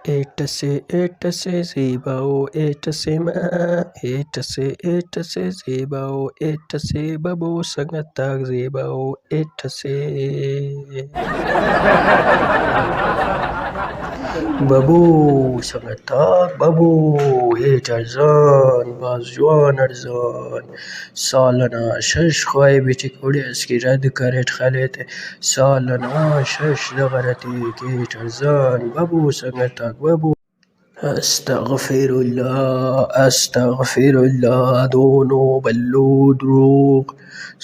at سے زیباؤ at سے ماں، ایٹ سے زیباؤ ایٹ سے ببو سنگتاک زیباؤ ایٹ سے ببو سنگتاک ببو ایٹ ارزان باز جوان ارزان سالنا شش خواہی بیٹک اوڑے اسکی رد کریٹ خلیتے سالنا شش دغرتیک ایٹ ارزان ببو سنگتاک ببو استغفر اللہ دونو بھلو دروغ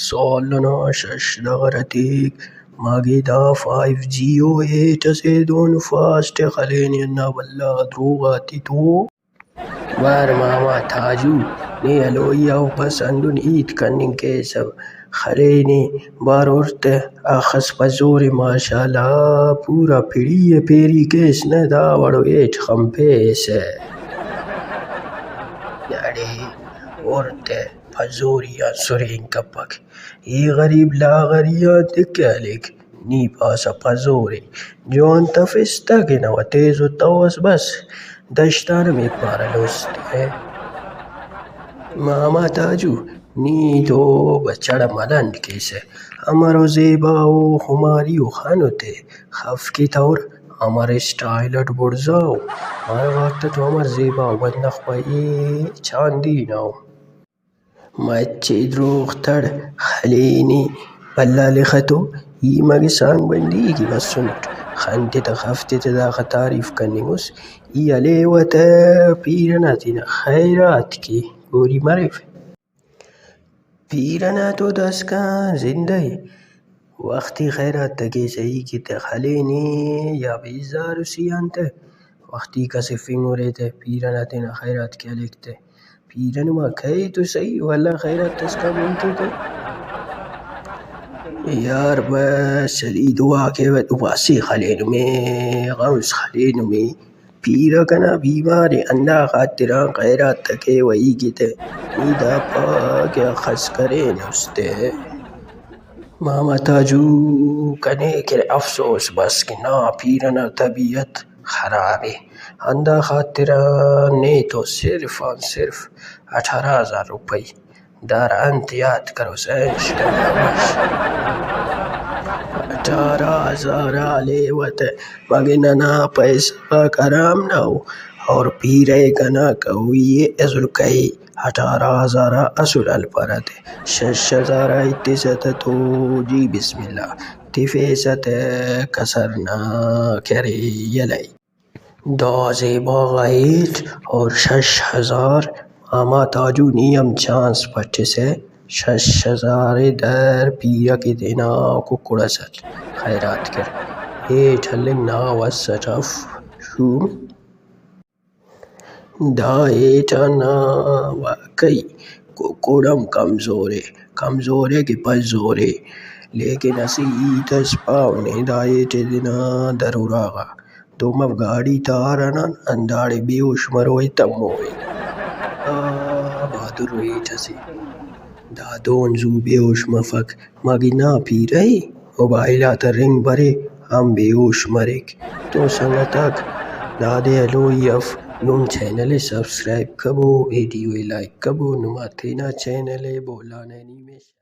سالنا شش دغرتیک ماگی دا 5G08 اسے دون فاسٹ خلینی انا بھلا دروغاتی تو بار ماما تاجو نی ہلوئی پسندن ہیت کننگ کیسہ خلینی باروٹ اخس پزوری ماشاءاللہ پورا پڑی پیری کیس نہ داوڑو ایٹ خمپیسہ یڑے اورت پزوریان سرین کپک ای غریب لاغریان تکہ ہلیک نی پاسہ پزوری جوان تفس تاکہ و تیزو توس بس دشتانہ ہمے پارہ لوستے ماما تاجو نی تو بچڑہ ملنڈ کیسہ ہمرو زیباؤ خماریو خن تے خفکی طور ہمر سٹائل اٹ بڑزاؤ ہر وخت تو ہمر زیباؤ بندغ پائے چاندیناؤ مچے دروغ تڑ خلینی بھلا لخہ تو ای مگہ سانگ بندیگی بسنٹ خن تیتہ خف تیتہ داخہ تعریف کننگس ای ہلیوہ تہ پیر ئنا تینا خیرات کے گوری مریف پیر ئنا تو داسکان زندہ اے وختی خیرات تا کیسہ ای کہ تہ خلینے یا بیزارسی آن تہ وختی کس ایفنگرے تہ پیر ئنا تینا خیرات کہ ہلیک تہ پیرہ نما کہے تو سہی ولدا خیرات اسکا بن تتو یار بس سدی دعا کیوہ تو اسہ خلینمے غمس خلینمے پیرہ کنا بیمارے ہندا خاطران خیرات تا کیوہ ای کہ تہ نی دا پاک ہخس کرینس تہ ماما تاجو کنے کہ افسوس بس کہ نا پیر ئنا طبیعت خرابے ہندا خاطران نے تو صرف آن صرف 18,000 روپئی دارہ انت یات کروس اینچ کنا بس 18,000 ہلیوہ تہ مگہ ننا پیسہ حرام نہ او اور پیرہ کنا کوئی اسل کہے 18,000 اسل ہلپرہ تہ 6,000 ایتسہ تہ تو جی بسم اللہ تفیسہ تہ کسر نا کرے یلہ دا زیبا غا 8 اور 6,000 ماما تاجو نی ہم چانس پٹسہ 6,000 ئے در پیرہ کہ تینا ککڑسٹ خیرات کر 8 ہلنگ نا وسٹ اف شوم دا 8 آن نا واقعی ککڑ ہم کمزورے کہ پزورے لیکن اسہ ہیت ئس پاو نے دا 8 ئے تینا در اُراغا دومو گاڑی تا ہرنان ہنداڑے بے ہوش مروئے تموئے بہادر 8 اسے دا دہن زو بے ہوش مفک مگہ نا پیرہ ئے موبائلات آ رنگ برے ہم بے ہوش مریک تو سنگتاک دادے ہلوئی اف نم چینل ئے سبسکرائب کبو ویڈیو ئے لائک کبو نما تینا چینل ئے بولانا اینیمیشن